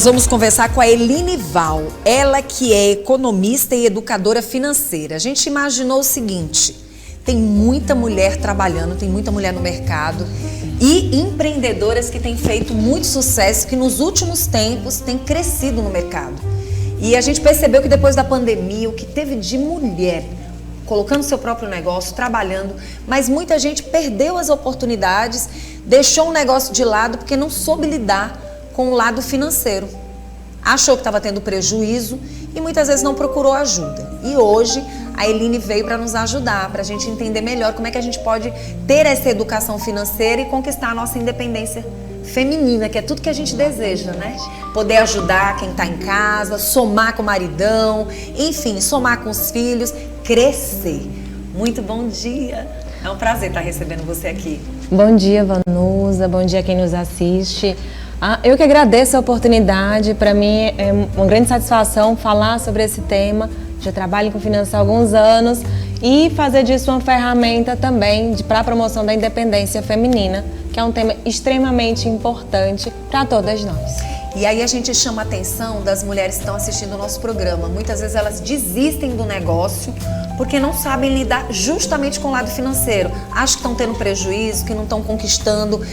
Vamos conversar com a Eline Val, ela que é economista e educadora financeira. A gente imaginou o seguinte, tem muita mulher trabalhando, tem muita mulher no mercado e empreendedoras que têm feito muito sucesso, que nos últimos tempos têm crescido no mercado. E a gente percebeu que depois da pandemia, o que teve de mulher colocando seu próprio negócio, trabalhando, mas muita gente perdeu as oportunidades, deixou o negócio de lado porque não soube lidar com o lado financeiro. Achou que estava tendo prejuízo e muitas vezes não procurou ajuda. E hoje a Eline veio para nos ajudar, para a gente entender melhor como é que a gente pode ter essa educação financeira e conquistar a nossa independência feminina, que é tudo que a gente deseja, né? Poder ajudar quem está em casa, somar com o maridão, enfim, somar com os filhos, crescer. Muito bom dia! É um prazer estar recebendo você aqui. Bom dia, Vanusa. Bom dia a quem nos assiste. Eu que agradeço a oportunidade, para mim é uma grande satisfação falar sobre esse tema. Já trabalho com finanças há alguns anos e fazer disso uma ferramenta também para a promoção da independência feminina, que é um tema extremamente importante para todas nós. E aí a gente chama a atenção das mulheres que estão assistindo o nosso programa. Muitas vezes elas desistem do negócio porque não sabem lidar justamente com o lado financeiro. Acham que estão tendo prejuízo, que não estão conquistando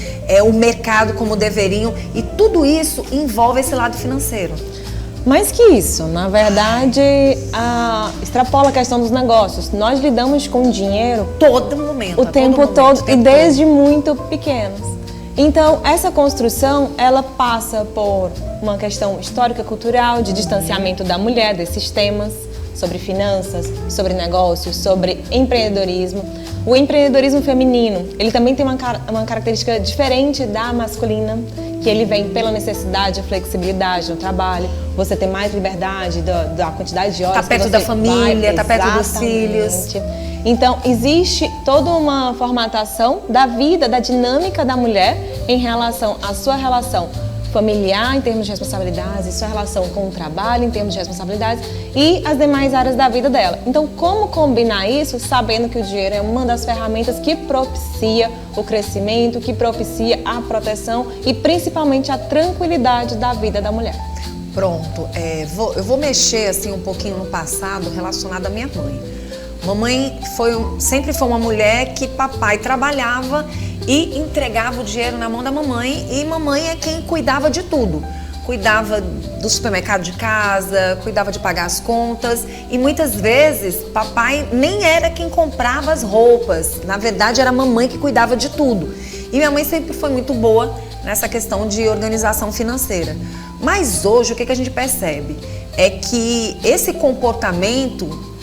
o mercado como deveriam. E tudo isso envolve esse lado financeiro. Mais que isso, na verdade, extrapola a questão dos negócios. Nós lidamos com dinheiro todo momento, o tempo todo e desde muito pequenos. Então, essa construção, ela passa por uma questão histórica, cultural, de distanciamento da mulher desses temas, sobre finanças, sobre negócios, sobre empreendedorismo. O empreendedorismo feminino, ele também tem uma característica diferente da masculina, que ele vem pela necessidade de flexibilidade no trabalho, você tem mais liberdade da quantidade de horas. Tá perto da família, tá perto dos filhos. Então, existe toda uma formatação da vida, da dinâmica da mulher em relação à sua relação familiar, em termos de responsabilidades, sua relação com o trabalho, em termos de responsabilidades e as demais áreas da vida dela. Então, como combinar isso, sabendo que o dinheiro é uma das ferramentas que propicia o crescimento, que propicia a proteção e principalmente a tranquilidade da vida da mulher? Pronto, eu vou mexer assim um pouquinho no passado relacionado à minha mãe. Mamãe sempre foi uma mulher que papai trabalhava e entregava o dinheiro na mão da mamãe e mamãe é quem cuidava de tudo. Cuidava do supermercado de casa, cuidava de pagar as contas e muitas vezes papai nem era quem comprava as roupas. Na verdade era a mamãe que cuidava de tudo. E minha mãe sempre foi muito boa nessa questão de organização financeira. Mas hoje o que a gente percebe é que esse comportamento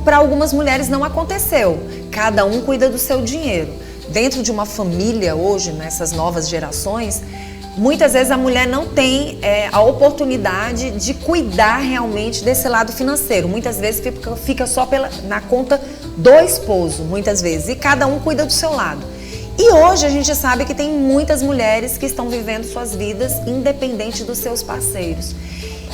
para algumas mulheres não aconteceu. Cada um cuida do seu dinheiro. Dentro de uma família hoje, nessas novas gerações, muitas vezes a mulher não tem a oportunidade de cuidar realmente desse lado financeiro. Muitas vezes fica só na conta do esposo, muitas vezes. E cada um cuida do seu lado. E hoje a gente sabe que tem muitas mulheres que estão vivendo suas vidas independente dos seus parceiros.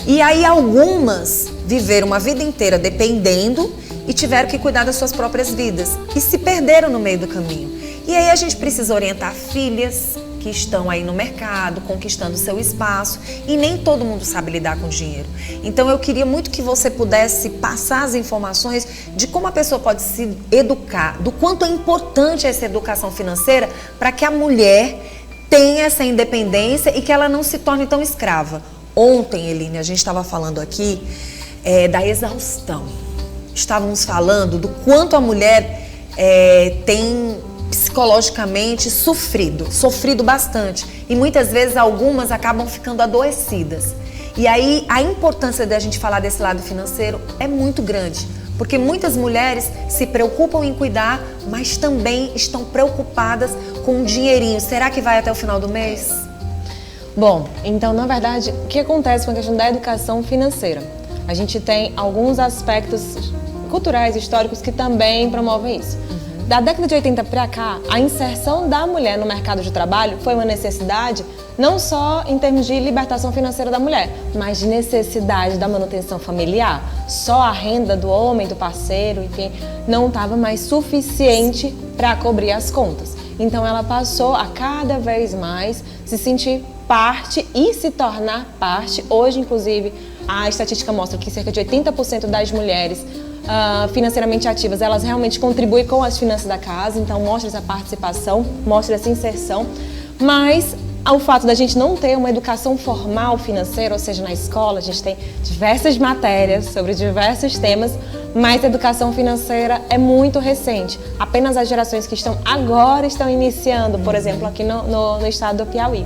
E aí algumas viveram uma vida inteira dependendo e tiveram que cuidar das suas próprias vidas e se perderam no meio do caminho. E aí a gente precisa orientar filhas que estão aí no mercado, conquistando seu espaço e nem todo mundo sabe lidar com dinheiro. Então eu queria muito que você pudesse passar as informações de como a pessoa pode se educar, do quanto é importante essa educação financeira para que a mulher tenha essa independência e que ela não se torne tão escrava. Ontem, Eline, a gente estava falando aqui da exaustão. Estávamos falando do quanto a mulher tem psicologicamente sofrido bastante. E muitas vezes algumas acabam ficando adoecidas. E aí a importância da gente falar desse lado financeiro é muito grande. Porque muitas mulheres se preocupam em cuidar, mas também estão preocupadas com o dinheirinho. Será que vai até o final do mês? Bom, então, na verdade, o que acontece com a questão da educação financeira? A gente tem alguns aspectos culturais, históricos, que também promovem isso. Da década de 80 para cá, a inserção da mulher no mercado de trabalho foi uma necessidade não só em termos de libertação financeira da mulher, mas de necessidade da manutenção familiar. Só a renda do homem, do parceiro, enfim, não estava mais suficiente para cobrir as contas. Então ela passou a cada vez mais se sentir parte e se tornar parte. Hoje, inclusive, a estatística mostra que cerca de 80% das mulheres financeiramente ativas, elas realmente contribuem com as finanças da casa, então mostra essa participação, mostra essa inserção, mas o fato da gente não ter uma educação formal financeira, ou seja, na escola a gente tem diversas matérias sobre diversos temas, mas a educação financeira é muito recente. Apenas as gerações que agora estão iniciando, por exemplo, aqui no estado do Piauí.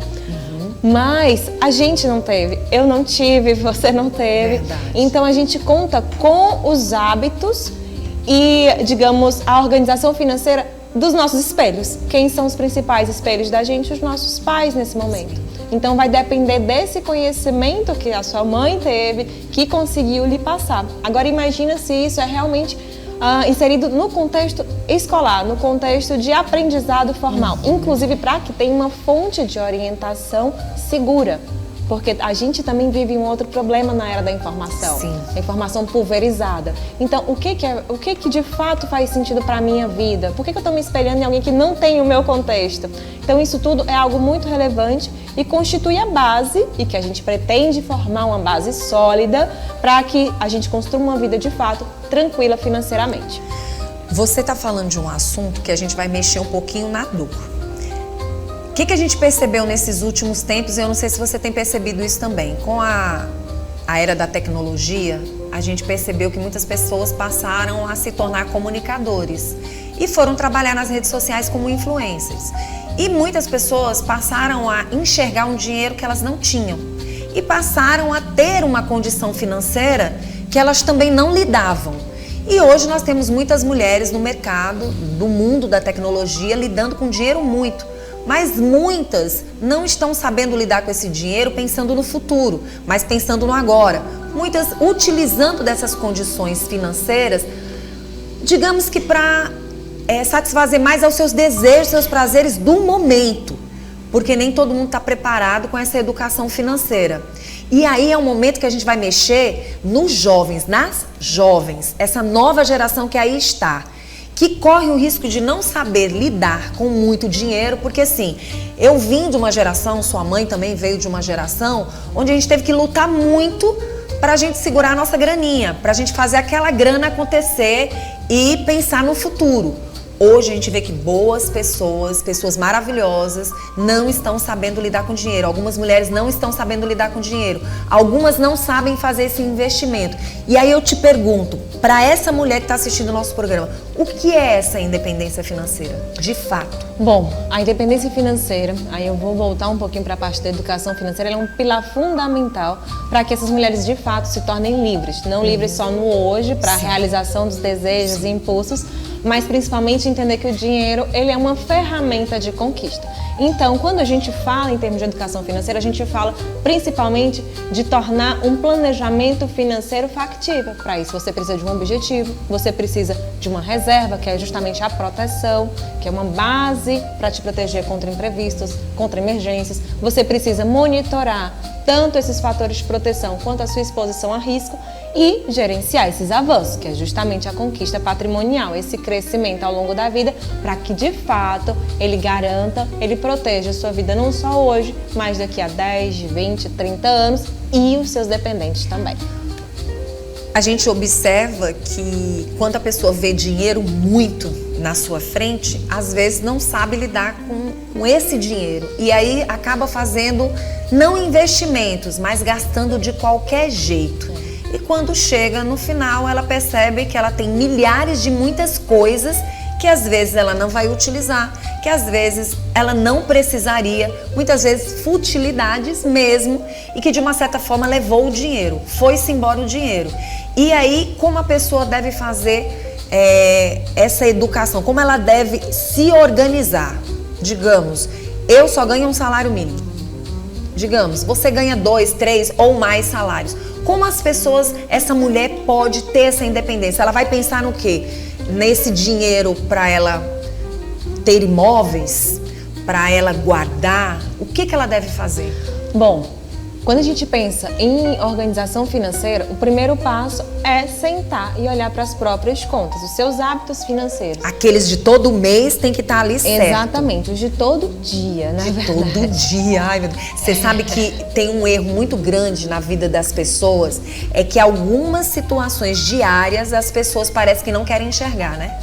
Mas a gente não teve, eu não tive, você não teve. Verdade. Então a gente conta com os hábitos e, digamos, a organização financeira dos nossos espelhos. Quem são os principais espelhos da gente? Os nossos pais nesse momento. Então vai depender desse conhecimento que a sua mãe teve, que conseguiu lhe passar. Agora imagina se isso é realmente inserido no contexto escolar, no contexto de aprendizado formal, inclusive para que tenha uma fonte de orientação segura. Porque a gente também vive um outro problema na era da informação. Sim. A informação pulverizada. Então, o que de fato faz sentido para a minha vida? Por que eu estou me espelhando em alguém que não tem o meu contexto? Então, isso tudo é algo muito relevante e constitui a base, e que a gente pretende formar uma base sólida para que a gente construa uma vida de fato tranquila financeiramente. Você está falando de um assunto que a gente vai mexer um pouquinho na dor. O que a gente percebeu nesses últimos tempos, eu não sei se você tem percebido isso também, com a era da tecnologia, a gente percebeu que muitas pessoas passaram a se tornar comunicadores e foram trabalhar nas redes sociais como influencers. E muitas pessoas passaram a enxergar um dinheiro que elas não tinham e passaram a ter uma condição financeira que elas também não lidavam. E hoje nós temos muitas mulheres no mercado, do mundo da tecnologia, lidando com dinheiro muito. Mas muitas não estão sabendo lidar com esse dinheiro pensando no futuro, mas pensando no agora. Muitas utilizando dessas condições financeiras, digamos que para satisfazer mais aos seus desejos, seus prazeres do momento. Porque nem todo mundo está preparado com essa educação financeira. E aí é um momento que a gente vai mexer nos jovens, nas jovens, essa nova geração que aí está, que corre o risco de não saber lidar com muito dinheiro, porque assim, eu vim de uma geração, sua mãe também veio de uma geração, onde a gente teve que lutar muito para a gente segurar a nossa graninha, para a gente fazer aquela grana acontecer e pensar no futuro. Hoje a gente vê que boas pessoas maravilhosas, não estão sabendo lidar com dinheiro. Algumas mulheres não estão sabendo lidar com dinheiro. Algumas não sabem fazer esse investimento. E aí eu te pergunto, para essa mulher que está assistindo o nosso programa, o que é essa independência financeira, de fato? Bom, a independência financeira, aí eu vou voltar um pouquinho para a parte da educação financeira, ela é um pilar fundamental para que essas mulheres de fato se tornem livres. Não livres só no hoje, para a realização dos desejos e impulsos, mas principalmente entender que o dinheiro, ele é uma ferramenta de conquista. Então, quando a gente fala em termos de educação financeira, a gente fala principalmente de tornar um planejamento financeiro factível. Para isso, você precisa de um objetivo, você precisa de uma reserva, que é justamente a proteção, que é uma base para te proteger contra imprevistos, contra emergências. Você precisa monitorar tanto esses fatores de proteção quanto a sua exposição a risco e gerenciar esses avanços, que é justamente a conquista patrimonial, esse crescimento ao longo da vida, para que de fato ele garanta, ele proteja a sua vida não só hoje, mas daqui a 10, 20, 30 anos e os seus dependentes também. A gente observa que quando a pessoa vê dinheiro muito na sua frente, às vezes não sabe lidar com esse dinheiro e aí acaba fazendo não investimentos, mas gastando de qualquer jeito. E quando chega no final, ela percebe que ela tem milhares de muitas coisas que às vezes ela não vai utilizar, que às vezes ela não precisaria, muitas vezes futilidades mesmo, e que de uma certa forma levou o dinheiro, foi-se embora o dinheiro. E aí, como a pessoa deve fazer essa educação, como ela deve se organizar? Digamos, eu só ganho um salário mínimo. Digamos, você ganha 2, 3 ou mais salários. Como as pessoas, essa mulher pode ter essa independência? Ela vai pensar no quê? Nesse dinheiro para ela ter imóveis, para ela guardar? O que ela deve fazer? Bom, Quando a gente pensa em organização financeira, o primeiro passo é sentar e olhar para as próprias contas, os seus hábitos financeiros. Aqueles de todo mês tem que estar ali certo. Exatamente, os de todo dia, na verdade. Todo dia, ai meu Deus. Você sabe que tem um erro muito grande na vida das pessoas, é que algumas situações diárias as pessoas parecem que não querem enxergar, né?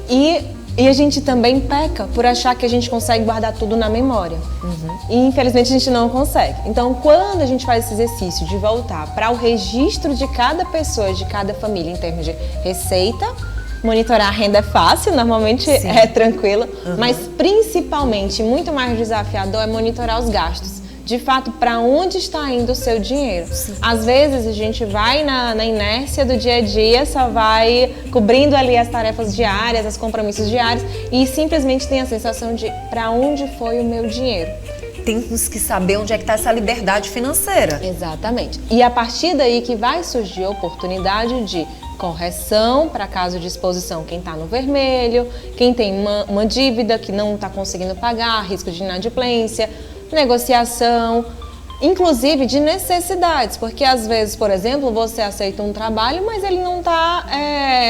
E a gente também peca por achar que a gente consegue guardar tudo na memória. E infelizmente a gente não consegue. Então, quando a gente faz esse exercício de voltar para o registro de cada pessoa, de cada família, em termos de receita, monitorar a renda é fácil, normalmente é tranquilo, mas principalmente, muito mais desafiador é monitorar os gastos. De fato, para onde está indo o seu dinheiro? Às vezes a gente vai na inércia do dia a dia, só vai cobrindo ali as tarefas diárias, os compromissos diários e simplesmente tem a sensação de para onde foi o meu dinheiro? Temos que saber onde é que está essa liberdade financeira. Exatamente. E a partir daí que vai surgir a oportunidade de correção para caso de exposição, quem está no vermelho, quem tem uma dívida que não está conseguindo pagar, risco de inadimplência, negociação, inclusive de necessidades, porque às vezes, por exemplo, você aceita um trabalho, mas ele não está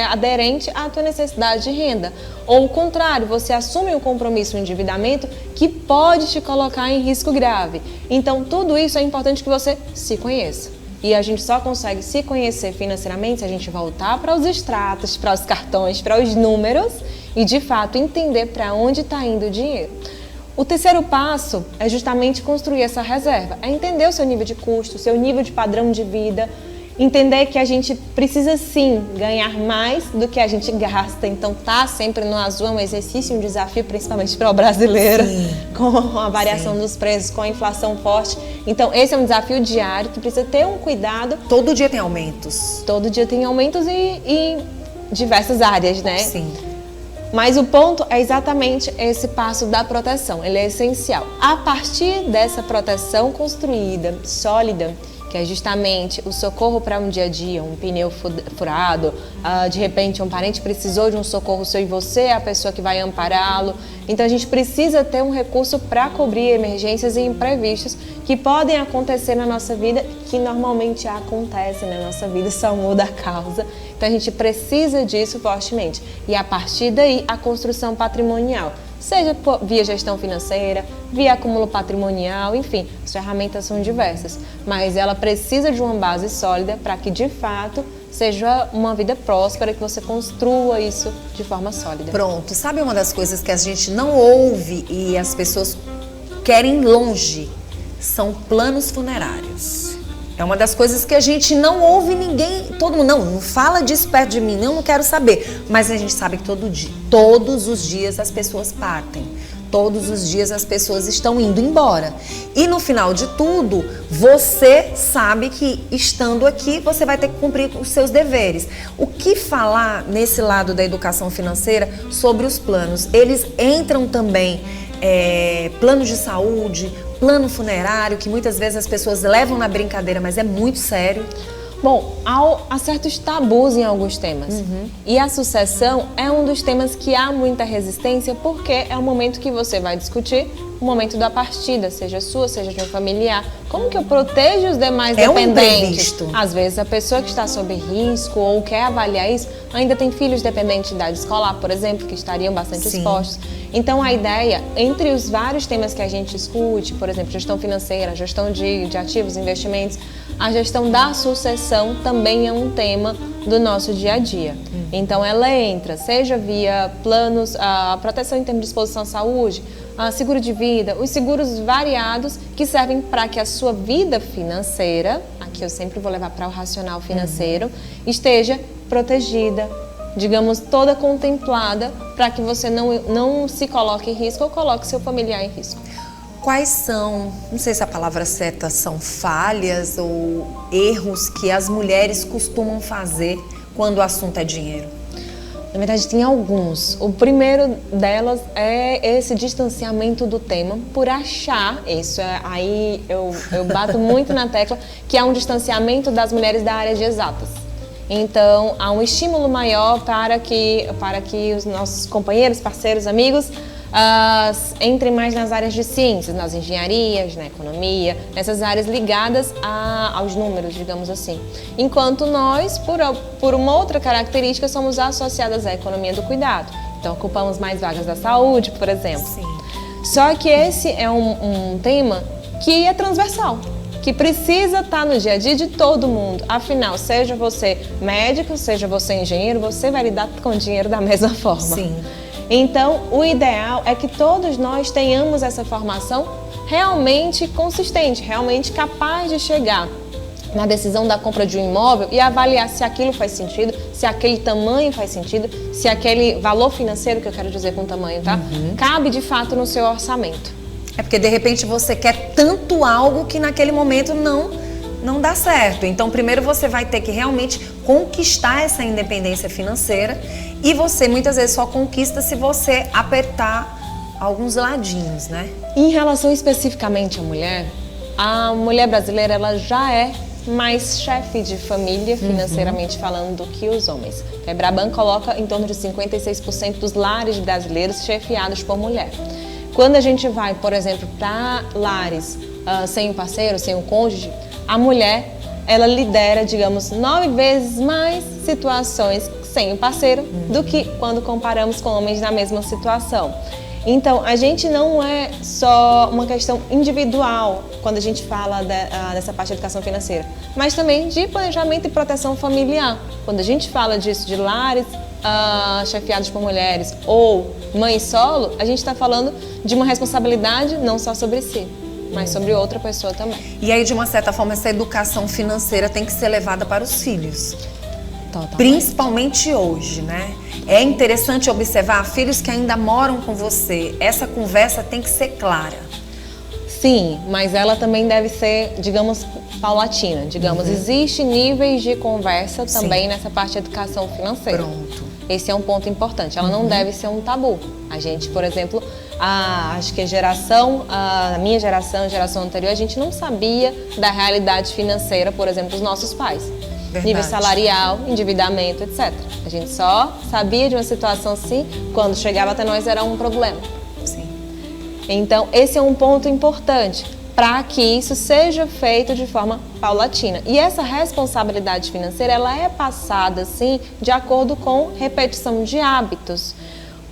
aderente à tua necessidade de renda. Ou o contrário, você assume um compromisso, um endividamento que pode te colocar em risco grave. Então, tudo isso é importante que você se conheça. E a gente só consegue se conhecer financeiramente se a gente voltar para os extratos, para os cartões, para os números e, de fato, entender para onde está indo o dinheiro. O terceiro passo é justamente construir essa reserva, é entender o seu nível de custo, o seu nível de padrão de vida, entender que a gente precisa sim ganhar mais do que a gente gasta, então tá sempre no azul é um exercício, um desafio, principalmente para o brasileiro, com a variação dos preços, com a inflação forte. Então esse é um desafio diário que precisa ter um cuidado. Todo dia tem aumentos. Todo dia tem aumentos e em diversas áreas, né? Sim. Mas o ponto é exatamente esse passo da proteção, ele é essencial. A partir dessa proteção construída, sólida, que é justamente o socorro para um dia a dia, um pneu furado, de repente um parente precisou de um socorro seu e você é a pessoa que vai ampará-lo. Então a gente precisa ter um recurso para cobrir emergências e imprevistos que podem acontecer na nossa vida, que normalmente acontecem na nossa vida, só muda a causa. Então a gente precisa disso fortemente. E a partir daí a construção patrimonial, seja via gestão financeira, via acúmulo patrimonial, enfim, as ferramentas são diversas, mas ela precisa de uma base sólida para que de fato seja uma vida próspera, que você construa isso de forma sólida. Pronto, sabe uma das coisas que a gente não ouve e as pessoas querem longe? São planos funerários. É uma das coisas que a gente não ouve ninguém, todo mundo, não fala disso perto de mim, não quero saber. Mas a gente sabe que todos os dias as pessoas partem, todos os dias as pessoas estão indo embora. E no final de tudo, você sabe que estando aqui, você vai ter que cumprir os seus deveres. O que falar nesse lado da educação financeira sobre os planos? Eles entram também planos de saúde, plano funerário, que muitas vezes as pessoas levam na brincadeira, mas é muito sério. Bom, há certos tabus em alguns temas. E a sucessão é um dos temas que há muita resistência, porque é o momento que você vai discutir o momento da partida, seja sua, seja de um familiar. Como que eu protejo os demais dependentes? Às vezes a pessoa que está sob risco ou quer avaliar isso, ainda tem filhos dependentes de idade escolar, por exemplo, que estariam bastante expostos. Então a ideia, entre os vários temas que a gente discute, por exemplo, gestão financeira, gestão de ativos, investimentos, a gestão da sucessão também é um tema do nosso dia a dia. Então ela entra, seja via planos, a proteção em termos de exposição à saúde, seguro de vida, os seguros variados que servem para que a sua vida financeira, aqui eu sempre vou levar para o racional financeiro, esteja protegida, digamos, toda contemplada, para que você não se coloque em risco ou coloque seu familiar em risco. Quais são, não sei se a palavra certa são falhas ou erros que as mulheres costumam fazer quando o assunto é dinheiro? Na verdade, tem alguns. O primeiro delas é esse distanciamento do tema por achar, aí eu bato muito na tecla, que há um distanciamento das mulheres da área de exatas. Então, há um estímulo maior para que os nossos companheiros, parceiros, amigos entrem mais nas áreas de ciências, nas engenharias, na economia, nessas áreas ligadas aos números, digamos assim. Enquanto nós, por uma outra característica, somos associadas à economia do cuidado. Então, ocupamos mais vagas da saúde, por exemplo. Sim. Só que esse é um tema que é transversal, que precisa estar no dia a dia de todo mundo. Afinal, seja você médico, seja você engenheiro, você vai lidar com o dinheiro da mesma forma. Sim. Então, o ideal é que todos nós tenhamos essa formação realmente consistente, realmente capaz de chegar na decisão da compra de um imóvel e avaliar se aquilo faz sentido, se aquele tamanho faz sentido, se aquele valor financeiro, que eu quero dizer com tamanho, tá? Cabe de fato no seu orçamento. É porque de repente você quer tanto algo que naquele momento não dá certo. Então primeiro você vai ter que realmente conquistar essa independência financeira e você muitas vezes só conquista se você apertar alguns ladinhos, né? Em relação especificamente à mulher, a mulher brasileira ela já é mais chefe de família, financeiramente falando, do que os homens. A Ebraban coloca em torno de 56% dos lares brasileiros chefiados por mulher. Quando a gente vai, por exemplo, para lares sem o parceiro, sem o cônjuge, a mulher, ela lidera, digamos, 9 vezes mais situações sem o parceiro do que quando comparamos com homens na mesma situação. Então, a gente não é só uma questão individual quando a gente fala dessa parte de educação financeira, mas também de planejamento e proteção familiar. Quando a gente fala disso, de lares chefiados por mulheres ou mãe solo, a gente está falando de uma responsabilidade não só sobre si, mas sobre outra pessoa também. E aí, de uma certa forma, essa educação financeira tem que ser levada para os filhos. Totalmente. Principalmente hoje, né? É interessante observar filhos que ainda moram com você. Essa conversa tem que ser clara. Sim, mas ela também deve ser, digamos, paulatina. Digamos, existem níveis de conversa também nessa parte de educação financeira. Pronto. Esse é um ponto importante. Ela não deve ser um tabu. A gente, por exemplo, acho que a minha geração, a geração anterior, a gente não sabia da realidade financeira, por exemplo, dos nossos pais. Verdade. Nível salarial, endividamento, etc. A gente só sabia de uma situação assim, quando chegava até nós era um problema. Sim. Então, esse é um ponto importante para que isso seja feito de forma paulatina. E essa responsabilidade financeira, ela é passada, sim, de acordo com repetição de hábitos.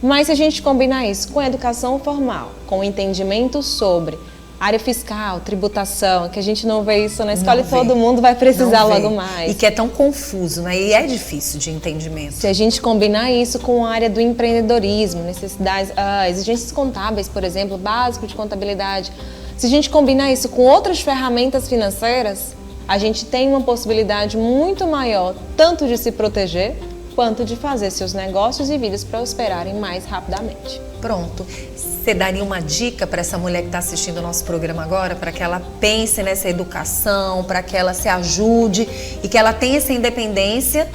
Mas se a gente combinar isso com a educação formal, com o entendimento sobre área fiscal, tributação, que a gente não vê isso na escola e todo mundo vai precisar logo mais. E que é tão confuso, né? E é difícil de entendimento. Se a gente combinar isso com a área do empreendedorismo, necessidades, exigências contábeis, por exemplo, básico de contabilidade, se a gente combinar isso com outras ferramentas financeiras, a gente tem uma possibilidade muito maior, tanto de se proteger, quanto de fazer seus negócios e vidas prosperarem mais rapidamente. Pronto. Você daria uma dica para essa mulher que está assistindo o nosso programa agora, para que ela pense nessa educação, para que ela se ajude e que ela tenha essa independência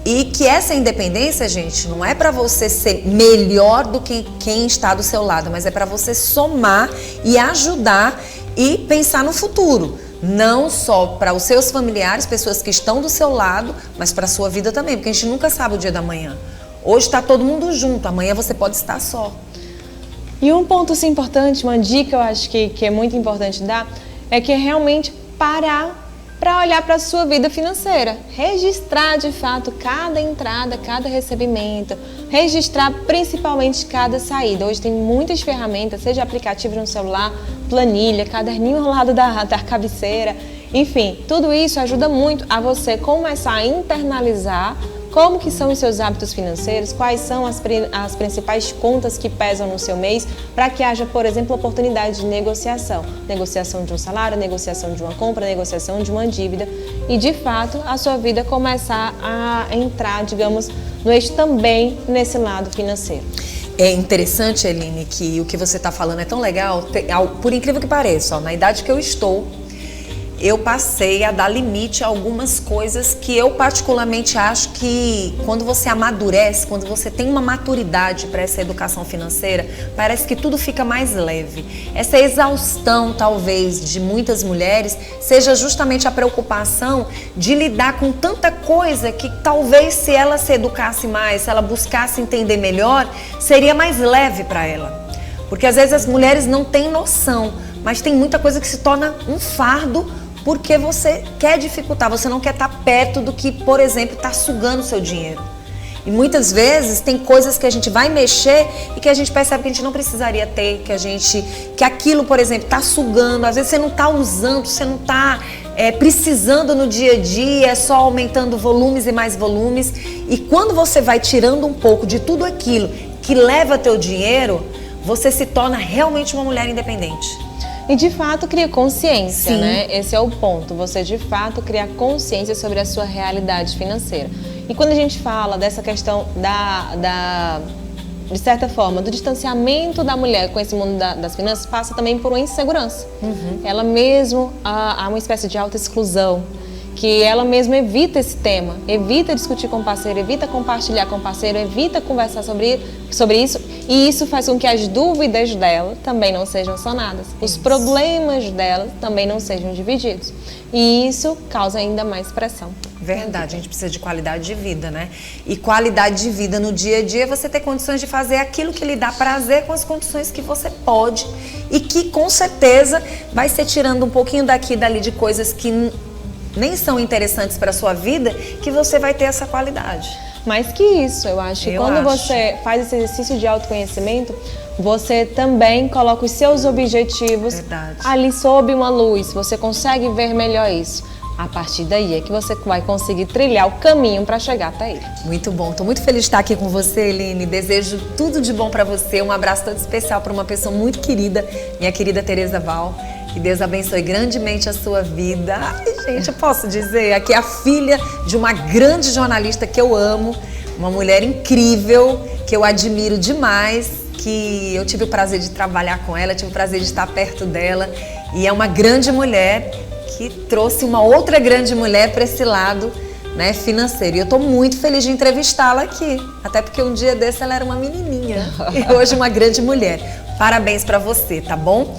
e que essa independência, gente, não é para você ser melhor do que quem está do seu lado, mas é para você somar e ajudar e pensar no futuro. Não só para os seus familiares, pessoas que estão do seu lado, mas para a sua vida também, porque a gente nunca sabe o dia da manhã. Hoje está todo mundo junto, amanhã você pode estar só. E um ponto assim, importante, uma dica eu acho que é muito importante dar, é que é realmente parar para olhar para a sua vida financeira. Registrar de fato cada entrada, cada recebimento, registrar principalmente cada saída. Hoje tem muitas ferramentas, seja aplicativo no celular, planilha, caderninho ao lado da cabeceira, enfim, tudo isso ajuda muito a você começar a internalizar como que são os seus hábitos financeiros, quais são as principais contas que pesam no seu mês, para que haja, por exemplo, oportunidade de negociação. Negociação de um salário, negociação de uma compra, negociação de uma dívida. E, de fato, a sua vida começar a entrar, digamos, no eixo também nesse lado financeiro. É interessante, Eline, que o que você está falando é tão legal. Por incrível que pareça, na idade que eu estou, eu passei a dar limite a algumas coisas que eu particularmente acho que quando você amadurece, quando você tem uma maturidade para essa educação financeira, parece que tudo fica mais leve. Essa exaustão, talvez, de muitas mulheres seja justamente a preocupação de lidar com tanta coisa que talvez se ela se educasse mais, se ela buscasse entender melhor, seria mais leve para ela. Porque às vezes as mulheres não têm noção, mas tem muita coisa que se torna um fardo porque você quer dificultar, você não quer estar perto do que, por exemplo, está sugando o seu dinheiro. E muitas vezes tem coisas que a gente vai mexer e que a gente percebe que a gente não precisaria ter, que aquilo, por exemplo, está sugando, às vezes você não está usando, você não está precisando no dia a dia, é só aumentando volumes e mais volumes. E quando você vai tirando um pouco de tudo aquilo que leva teu dinheiro, você se torna realmente uma mulher independente. E de fato cria consciência, Sim. né? Esse é o ponto. Você de fato cria consciência sobre a sua realidade financeira. E quando a gente fala dessa questão de certa forma, do distanciamento da mulher com esse mundo das finanças, passa também por uma insegurança. Ela mesmo, há uma espécie de autoexclusão, que ela mesma evita esse tema, evita discutir com o parceiro, evita compartilhar com o parceiro, evita conversar sobre isso, e isso faz com que as dúvidas dela também não sejam sanadas, os problemas dela também não sejam divididos, e isso causa ainda mais pressão. Verdade, a gente precisa de qualidade de vida, né? E qualidade de vida no dia a dia é você ter condições de fazer aquilo que lhe dá prazer com as condições que você pode e que com certeza vai ser tirando um pouquinho daqui e dali de coisas que nem são interessantes para a sua vida, que você vai ter essa qualidade. Mais que isso, eu acho que quando você faz esse exercício de autoconhecimento, você também coloca os seus objetivos ali sob uma luz, você consegue ver melhor isso. A partir daí é que você vai conseguir trilhar o caminho para chegar até ele. Muito bom, estou muito feliz de estar aqui com você, Eline. Desejo tudo de bom para você, um abraço todo especial para uma pessoa muito querida, minha querida Tereza Val. Que Deus abençoe grandemente a sua vida. Ai, gente, eu posso dizer, aqui é a filha de uma grande jornalista que eu amo, uma mulher incrível, que eu admiro demais, que eu tive o prazer de trabalhar com ela, tive o prazer de estar perto dela, e é uma grande mulher que trouxe uma outra grande mulher para esse lado, né, financeiro. E eu estou muito feliz de entrevistá-la aqui, até porque um dia desse ela era uma menininha e hoje uma grande mulher. Parabéns para você, tá bom?